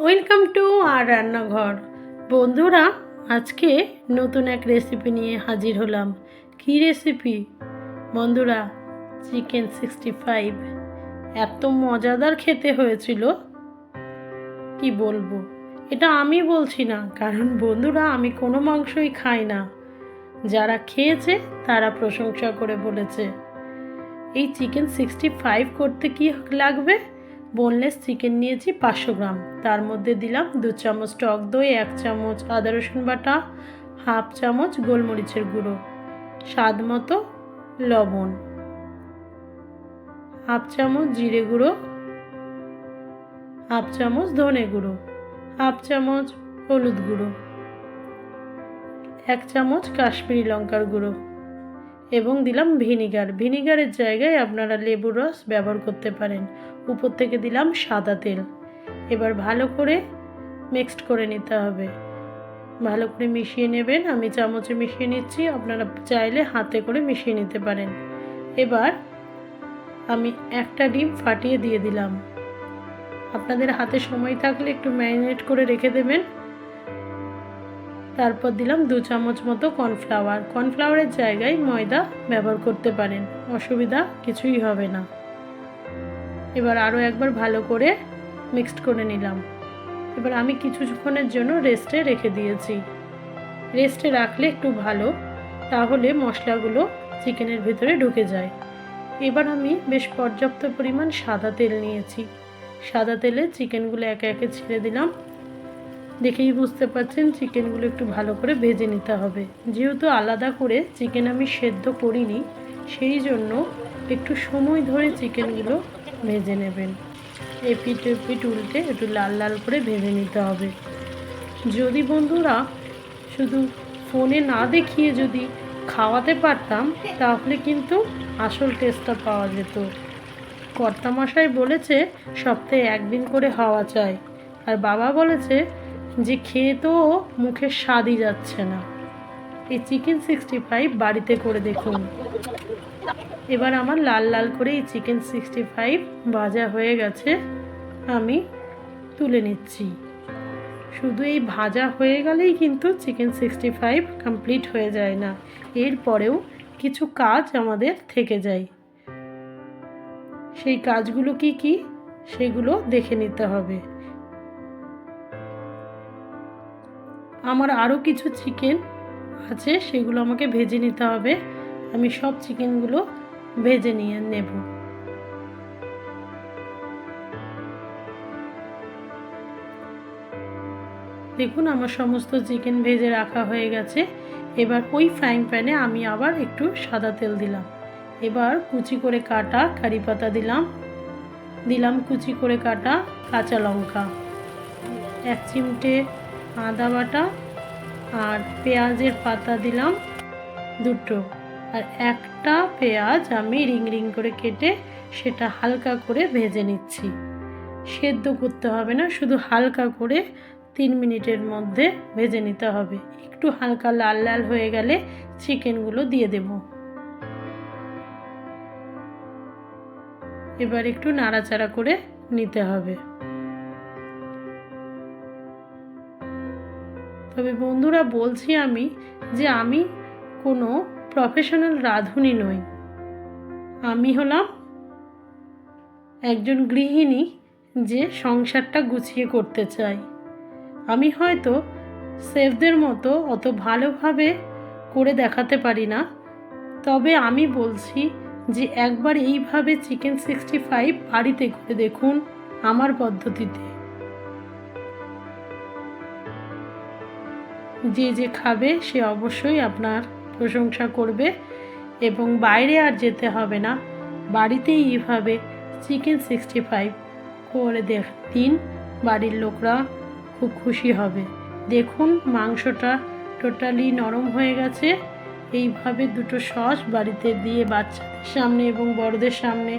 Welcome to আর রান্নাঘর। বন্ধুরা, আজকে নতুন এক রেসিপি নিয়ে হাজির হলাম। কী রেসিপি বন্ধুরা? চিকেন 65। এত মজাদার খেতে হয়েছিল, কি বলবো। এটা আমি বলছি না, কারণ বন্ধুরা আমি কোনো মাংসই খাই না। যারা খেয়েছে তারা প্রশংসা করে বলেছে। এই চিকেন 65 করতে কি লাগবে? বোনলেস চিকেন নিয়েছি 500 গ্রাম। তার মধ্যে দিলাম 2 চামচ টক দই, 1 চামচ আদা রসুন বাটা, হাফ চামচ গোলমরিচের গুঁড়ো, স্বাদ মতো লবণ, হাফ চামচ জিরে গুঁড়ো, হাফ চামচ ধনে গুঁড়ো, হাফ চামচ হলুদ গুঁড়ো, 1 চামচ কাশ্মীরি লঙ্কার গুঁড়ো এবং দিলাম ভিনিগার। ভিনিগারের জায়গায় আপনারা লেবুর রস ব্যবহার করতে পারেন। উপর থেকে দিলাম সাদা তেল। এবার ভালো করে মিক্সড করে নিতে হবে। ভালো করে মিশিয়ে নেবেন। আমি চামচে মিশিয়ে নিচ্ছি, আপনারা চাইলে হাতে করে মিশিয়ে নিতে পারেন। এবার আমি একটা ডিম ফাটিয়ে দিয়ে দিলাম। আপনাদের হাতে সময় থাকলে একটু ম্যারিনেট করে রেখে দেবেন। তারপর দিলাম 2 চামচ মতো কর্নফ্লাওয়ার। কর্নফ্লাওয়ারের জায়গায় ময়দা ব্যবহার করতে পারেন, অসুবিধা কিছুই হবে না। এবার আরও একবার ভালো করে মিক্সড করে নিলাম। এবার আমি কিছুক্ষণের জন্য রেস্টে রেখে দিয়েছি। রেস্টে রাখলে একটু ভালো, তাহলে মশলাগুলো চিকেনের ভিতরে ঢুকে যায়। এবার আমি বেশ পর্যাপ্ত পরিমাণ সাদা তেল নিয়েছি। সাদা তেলে চিকেনগুলো একে একে ছেড়ে দিলাম। দেখেই বুঝতে পারছেন চিকেনগুলো একটু ভালো করে ভেজে নিতে হবে। যেহেতু আলাদা করে চিকেন আমি সেদ্ধ করিনি, সেই জন্য একটু সময় ধরে চিকেনগুলো ভেজে নেবেন। এপিট এপিট উল্টে একটু লাল লাল করে ভেজে নিতে হবে। যদি বন্ধুরা শুধু ফোনে না দেখিয়ে যদি খাওয়াতে পারতাম, তাহলে কিন্তু আসল টেস্টটা পাওয়া যেত। কর্তামশাই বলেছে সপ্তাহে একদিন করে হওয়া চাই, আর বাবা বলেছে যে খেয়ে তো মুখের স্বাদই যাচ্ছে না। এই চিকেন 65 বাড়িতে করে দেখুন। এবার আমার লাল লাল করে এই চিকেন 65 ভাজা হয়ে গেছে, আমি তুলে নিচ্ছি। শুধু এই ভাজা হয়ে গেলেই কিন্তু চিকেন 65 কমপ্লিট হয়ে যায় না, এরপরেও কিছু কাজ আমাদের থেকে যায়। সেই কাজগুলো কি কি সেগুলো দেখে নিতে হবে। আমার আরও কিছু চিকেন আছে, সেগুলো আমাকে ভেজে নিতে হবে। আমি সব চিকেনগুলো ভেজে নিয়ে নেব। দেখুন আমার সমস্ত চিকেন ভেজে রাখা হয়ে গেছে। এবার ওই ফ্রাইং প্যানে আমি আবার একটু সাদা তেল দিলাম। এবার কুচি করে কাটা কারি পাতা দিলাম কুচি করে কাটা কাঁচা লঙ্কা, 1 চিমটে আদা বাটা, আর পেঁয়াজের পাতা দিলাম 2টো, আর একটা পেঁয়াজ আমি রিং রিং করে কেটে সেটা হালকা করে ভেজে নিচ্ছি। সেদ্ধ করতে হবে না, শুধু হালকা করে 3 মিনিটের মধ্যে ভেজে নিতে হবে। একটু হালকা লাল লাল হয়ে গেলে চিকেনগুলো দিয়ে দেব। এবার একটু নাড়াচাড়া করে নিতে হবে। তবে বন্ধুরা বলছি আমি যে আমি কোনো প্রফেশনাল রাঁধুনি নই। আমি হলাম একজন গৃহিণী যে সংসারটা গুছিয়ে করতে চাই। আমি হয়তো শেফদের মতো অত ভালোভাবে করে দেখাতে পারি না, তবে আমি বলছি যে একবার এইভাবে চিকেন 65 বাড়িতে করে দেখুন আমার পদ্ধতিতে। যে যে খাবে সে অবশ্যই আপনার প্রশংসা করবে, এবং বাইরে আর যেতে হবে না, বাড়িতেই এইভাবে চিকেন 65 করে দিন। বাড়ির লোকরা খুব খুশি হবে। দেখুন মাংসটা টোটালি নরম হয়ে গেছে। এইভাবে 2টো সস বাড়িতে দিয়ে বাচ্চাদের সামনে এবং বড়দের সামনে